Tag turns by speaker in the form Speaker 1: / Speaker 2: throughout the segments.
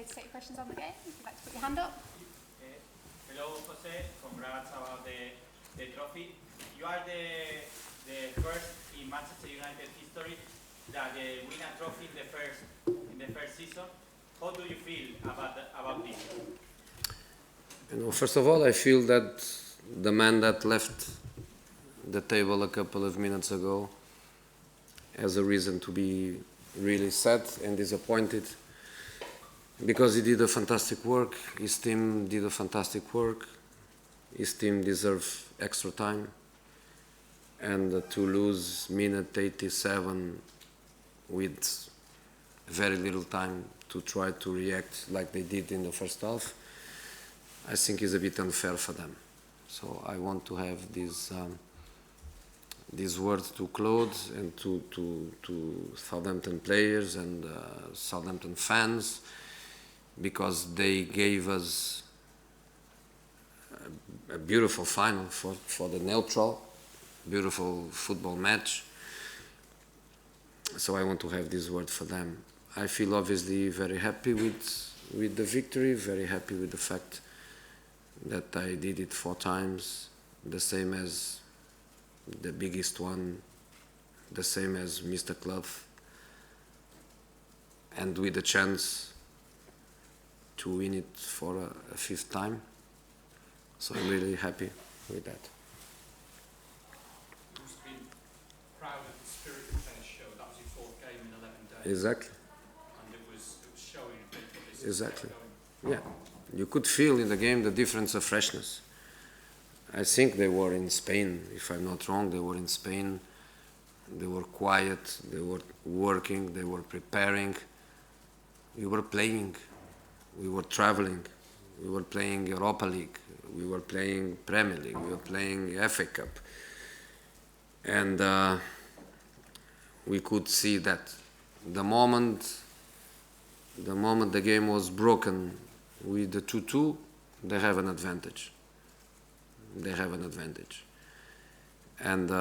Speaker 1: to take your questions on the game. If you'd like to put your hand up.
Speaker 2: Hello, Jose. Congrats about the trophy. You are the first in Manchester United history that win a trophy in the first season. How do you feel about this?
Speaker 3: First of all, I feel that the man that left the table a couple of minutes ago has a reason to be really sad and disappointed, because he did a fantastic work, his team did a fantastic work, his team deserves extra time, and to lose minute 87 with very little time to try to react like they did in the first half, I think is a bit unfair for them. So I want to have these words to Claude and to Southampton players and Southampton fans, because they gave us a beautiful final for the neutral, beautiful football match. So I want to have this word for them. I feel obviously very happy with the victory, very happy with the fact that I did it 4 times, the same as the biggest one, the same as Mr. Club, and with the chance to win it for a 5th time. So I'm really happy with that.
Speaker 4: You must have been proud of the spirit the players showed. That was your 4th game in 11 days.
Speaker 3: Exactly.
Speaker 4: And it was showing this.
Speaker 3: Exactly. Yeah. You could feel in the game the difference of freshness. I think they were in Spain, if I'm not wrong, they were in Spain. They were quiet, they were working, they were preparing. We were playing, we were traveling, we were playing Europa League, we were playing Premier League, we were playing FA Cup. And we could see that the moment the game was broken with the 2-2, they have an advantage. They have an advantage. And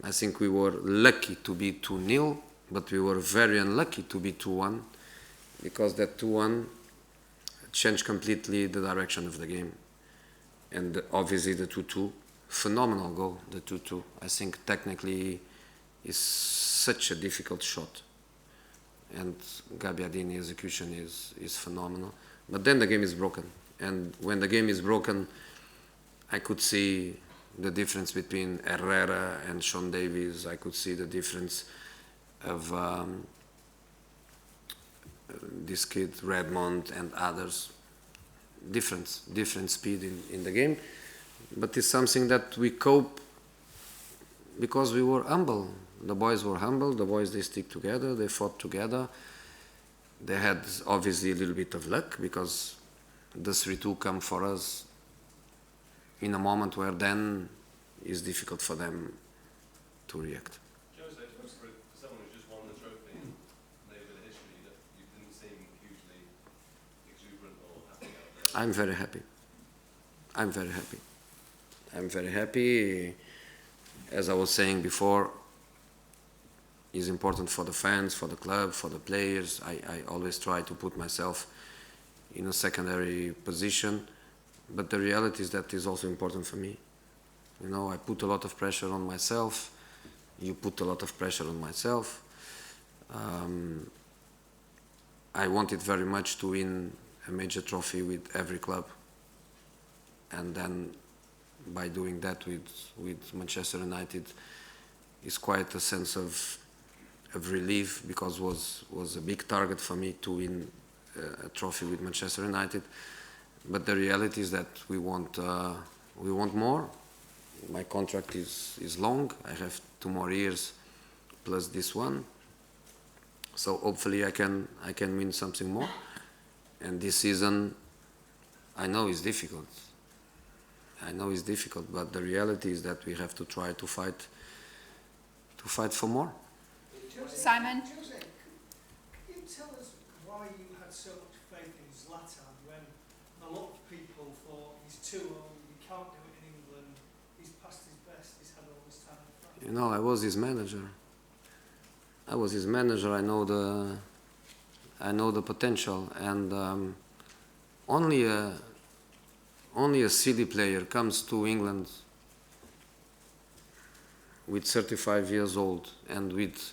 Speaker 3: I think we were lucky to be 2-0, but we were very unlucky to be 2-1, because that 2-1 changed completely the direction of the game. And obviously the 2-2, phenomenal goal, the 2-2. I think technically is such a difficult shot. And Gabbiadini execution is phenomenal. But then the game is broken. And when the game is broken, I could see the difference between Herrera and Sean Davies. I could see the difference of this kid, Redmond, and others. Different speed in the game. But it's something that we cope because we were humble. The boys were humble, the boys, they stick together, they fought together. They had obviously a little bit of luck, because the 3-2 come for us in a moment where then it's difficult for them to react.
Speaker 5: Jose, for someone who's just won the trophy and made a bit of history, that you didn't seem hugely exuberant or happy out there.
Speaker 3: I'm very happy. I'm very happy. I'm very happy. As I was saying before, it's important for the fans, for the club, for the players. I always try to put myself in a secondary position, but the reality is that is also important for me. You know, I put a lot of pressure on myself. You put a lot of pressure on myself. I wanted very much to win a major trophy with every club, and then by doing that with Manchester United, is quite a sense of relief, because was a big target for me to win a trophy with Manchester United. But the reality is that we want more. My contract is long. I have 2 more years plus this one. So hopefully I can win something more. And this season, I know it's difficult. I know it's difficult, but the reality is that we have to try to fight for more.
Speaker 1: Simon?
Speaker 6: Jose, can you tell us why you had so much faith in Zlatan when a lot of people thought he's too old, he can't do it in England, he's past his best, he's had all this time in France?
Speaker 3: You know, I was his manager. I know I know the potential, and only a silly player comes to England with 35 years old and with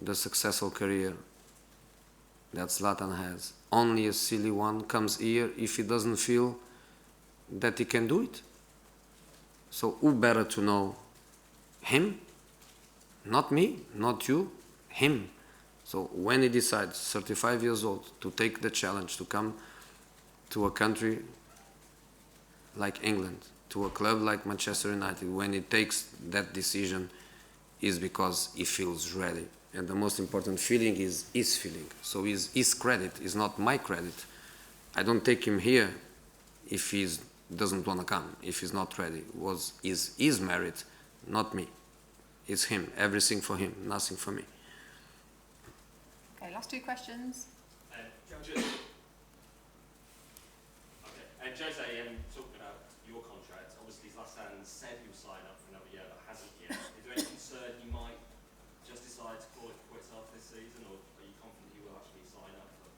Speaker 3: the successful career that Zlatan has. Only a silly one comes here if he doesn't feel that he can do it. So who better to know? Him? Not me, not you, him. So when he decides, 35 years old, to take the challenge to come to a country like England, to a club like Manchester United, when he takes that decision, is because he feels ready. And the most important feeling is his feeling. So it's his credit, it's not my credit. I don't take him here if he doesn't want to come, if he's not ready. Is his merit, not me. It's him, everything for him, nothing for me.
Speaker 1: Okay, last two questions.
Speaker 5: Jose, talking about your contract, obviously Zlatan said he'll sign up for another year but hasn't yet. Is there any concern he might just decide to call it quits after this season, or are you confident he will actually sign up for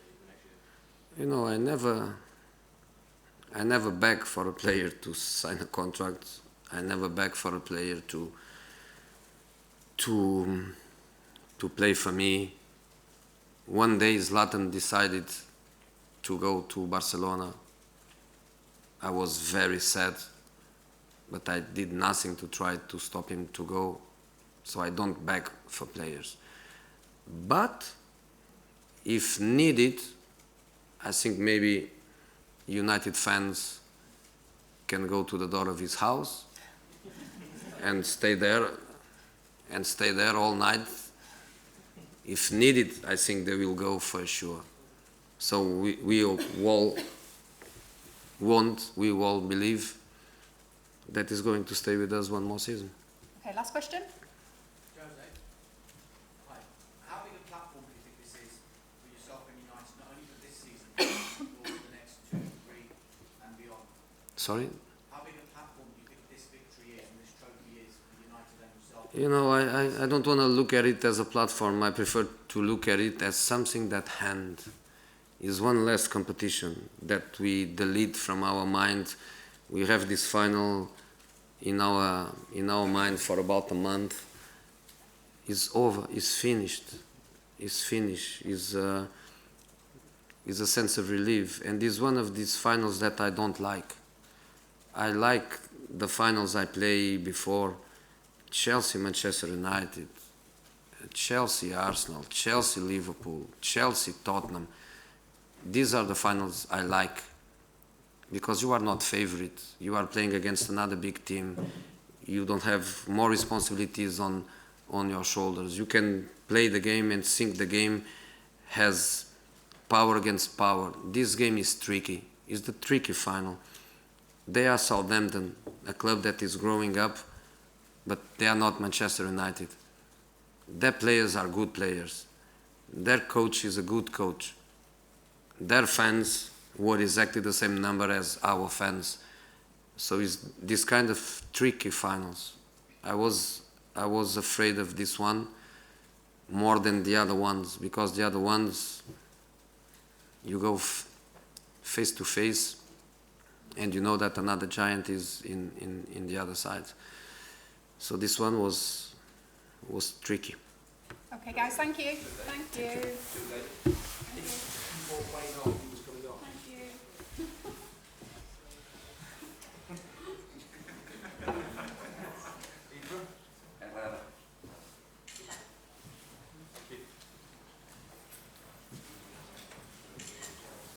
Speaker 5: the next year?
Speaker 3: You know, I never beg for a player to sign a contract. I never beg for a player to play for me. One day Zlatan decided to go to Barcelona. I was very sad, but I did nothing to try to stop him to go. So I don't beg for players. But if needed, I think maybe United fans can go to the door of his house and stay there all night. If needed, I think they will go for sure. So we all believe that he's going to stay with us one more season.
Speaker 1: Okay, last question.
Speaker 7: Jose, hi. How big a platform do you think this is for yourself and United, not only for this season, but for the next 2, 3 and beyond?
Speaker 3: Sorry?
Speaker 7: How big a platform do you think this victory is and this trophy is for United and yourself?
Speaker 3: You know, I don't want to look at it as a platform. I prefer to look at it as something that is one less competition that we delete from our mind. We have this final in our mind for about a month. It's over. It's finished. It's finished. It's a sense of relief, and it's one of these finals that I don't like. I like the finals I play before: Chelsea, Manchester United, Chelsea, Arsenal, Chelsea, Liverpool, Chelsea, Tottenham. These are the finals I like, because you are not favorite. You are playing against another big team. You don't have more responsibilities on your shoulders. You can play the game and think the game has power against power. This game is tricky. It's the tricky final. They are Southampton, a club that is growing up, but they are not Manchester United. Their players are good players. Their coach is a good coach. Their fans were exactly the same number as our fans. So it's this kind of tricky finals. I was afraid of this one more than the other ones, because the other ones you go face to face and you know that another giant is in the other side. So this one was tricky.
Speaker 1: Okay, guys, thank you. Thank you.